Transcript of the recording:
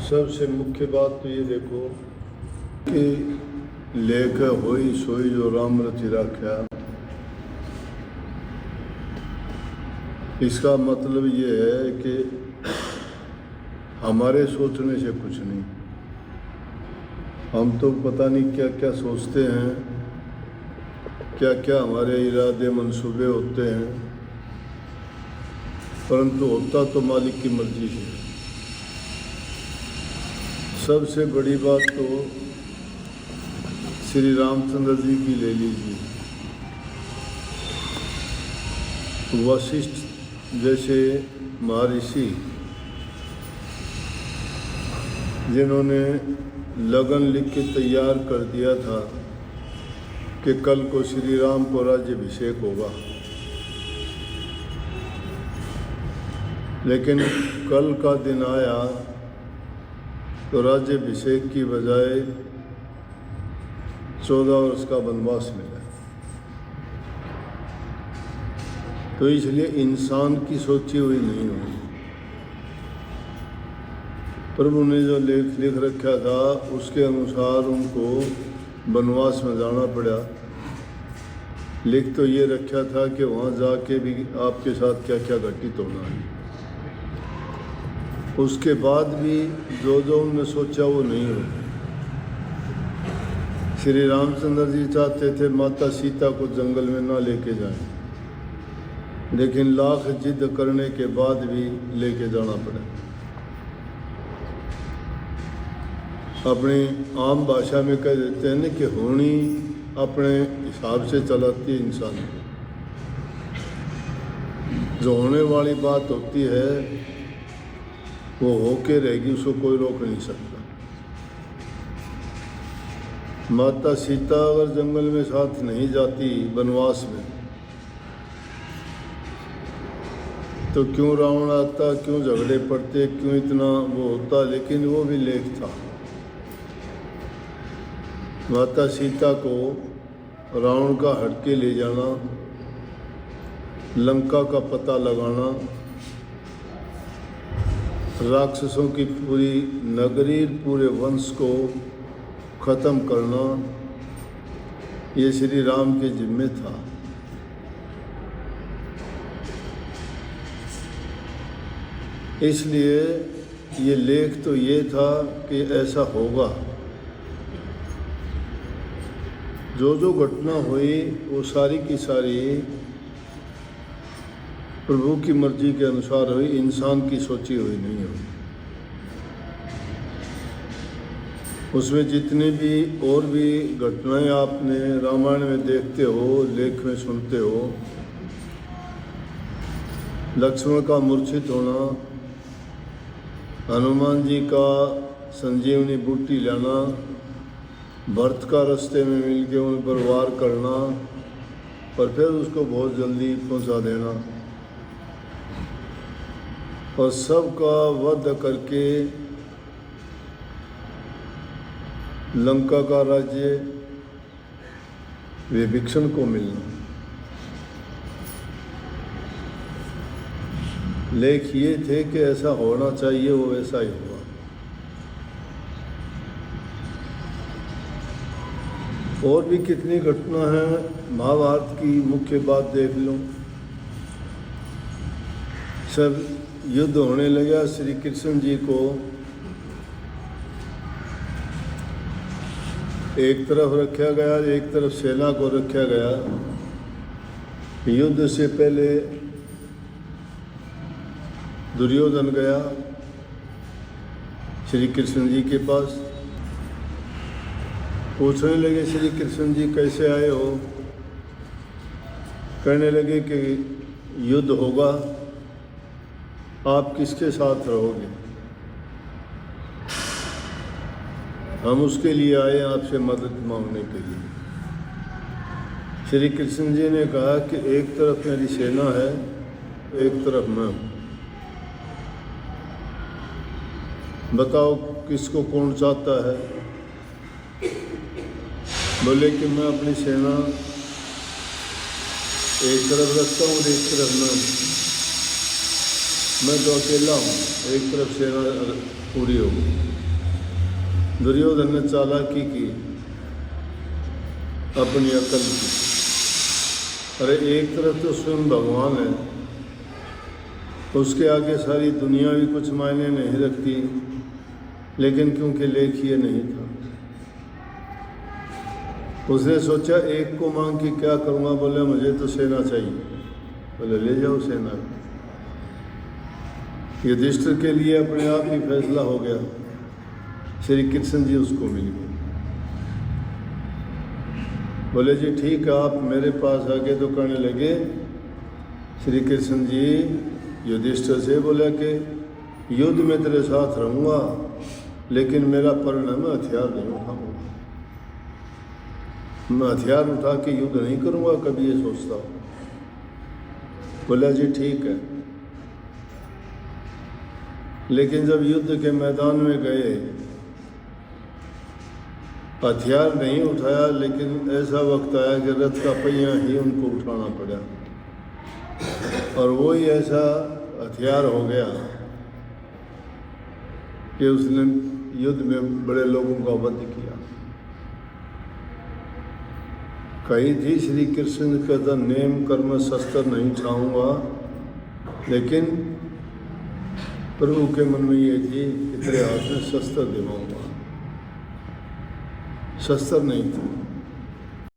सबसे मुख्य बात तो ये देखो कि लेख होई सोई जो राम रचि राख्या। इसका मतलब ये है कि हमारे सोचने से कुछ नहीं, हम तो पता नहीं क्या क्या सोचते हैं, क्या क्या हमारे इरादे मंसूबे होते हैं, परंतु होता तो मालिक की मर्जी है। सबसे बड़ी बात तो श्री रामचंद्र जी की ले लीजिए। वशिष्ठ जैसे महर्षि जिन्होंने लगन लिख के तैयार कर दिया था कि कल को श्री राम को राज्याभिषेक होगा, लेकिन कल का दिन आया तो राज्याभिषेक की बजाय 14 वर्ष का वनवास मिला। तो इसलिए इंसान की सोची हुई नहीं हुई। प्रभु ने जो लेख लिख रखा था उसके अनुसार उनको वनवास में जाना पड़ा। लिख तो ये रखा था कि वहाँ जाके भी आपके साथ क्या क्या घटित होना है। उसके बाद भी जो जो उन्होंने सोचा वो नहीं हुआ। श्री रामचंद्र जी चाहते थे माता सीता को जंगल में ना लेके जाएं, लेकिन लाख जिद करने के बाद भी लेके जाना पड़ा। अपनी आम भाषा में कह देते हैं ना कि होनी अपने हिसाब से चलाती है इंसान। जो होने वाली बात होती है वो होके रहेगी, उसको कोई रोक नहीं सकता। माता सीता अगर जंगल में साथ नहीं जाती वनवास में तो क्यों रावण आता, क्यों झगड़े पड़ते, क्यों इतना वो होता। लेकिन वो भी लेख था। माता सीता को रावण का हटके ले जाना, लंका का पता लगाना, राक्षसों की पूरी नगरी पूरे वंश को ख़त्म करना, ये श्री राम के जिम्मे था। इसलिए ये लेख तो ये था कि ऐसा होगा। जो जो घटना हुई वो सारी की सारी प्रभु की मर्जी के अनुसार हुई, इंसान की सोची हुई नहीं हुई। उसमें जितनी भी और भी घटनाएं आपने रामायण में देखते हो, लेख में सुनते हो, लक्ष्मण का मूर्छित होना, हनुमान जी का संजीवनी बूटी लाना, भरत का रास्ते में मिल के उन पर वार करना और फिर उसको बहुत जल्दी पहुंचा देना और सबका वध करके लंका का राज्य विभीषण को मिलना। लेख ये थे कि ऐसा होना चाहिए, वो वैसा ही हुआ। और भी कितनी घटना है महाभारत की, मुख्य बात देख लो। सब युद्ध होने लगा, श्री कृष्ण जी को एक तरफ रखा गया, एक तरफ सेना को रखा गया। युद्ध से पहले दुर्योधन गया श्री कृष्ण जी के पास, पूछने लगे श्री कृष्ण जी कैसे आए हो। कहने लगे कि युद्ध होगा, आप किसके साथ रहोगे, हम उसके लिए आए आपसे मदद मांगने के लिए। श्री कृष्ण जी ने कहा कि एक तरफ मेरी सेना है, एक तरफ मैं हूँ, बताओ किसको कौन चाहता है। बोले कि मैं अपनी सेना एक तरफ रखता हूँ और एक तरफ मैं हूँ। मैं तो अकेला हूँ, एक तरफ सेना पूरी हो गई। दुर्योधन ने चालाकी की, अपनी अकल की। अरे एक तरफ तो स्वयं भगवान है, उसके आगे सारी दुनिया भी कुछ मायने नहीं रखती, लेकिन क्योंकि लेख ये नहीं था, उसने सोचा एक को मांग के क्या करूँगा। बोले मुझे तो सेना चाहिए। बोले ले जाओ सेना। युधिष्ठिर के लिए अपने आप ही फैसला हो गया, श्री कृष्ण जी उसको मिल गए। बोले जी ठीक है, आप मेरे पास आके तो कहने लगे श्री कृष्ण जी युधिष्ठिर से, बोला कि युद्ध में तेरे साथ रहूँगा, लेकिन मेरा परिणाम मैं हथियार नहीं उठाऊँगा। मैं हथियार उठा के युद्ध नहीं करूँगा कभी, ये सोचता हूँ। बोला जी ठीक है। लेकिन जब युद्ध के मैदान में गए, हथियार नहीं उठाया, लेकिन ऐसा वक्त आया कि रथ का पहिया ही उनको उठाना पड़ा, और वो ही ऐसा हथियार हो गया कि उसने युद्ध में बड़े लोगों का वध किया। कही थी श्री कृष्ण का नेम कर्म शस्त्र नहीं छाऊंगा, लेकिन प्रभु के मन में ये थी कि तेरे हाथ में शस्त्र दिलाऊंगा। शस्त्र नहीं था।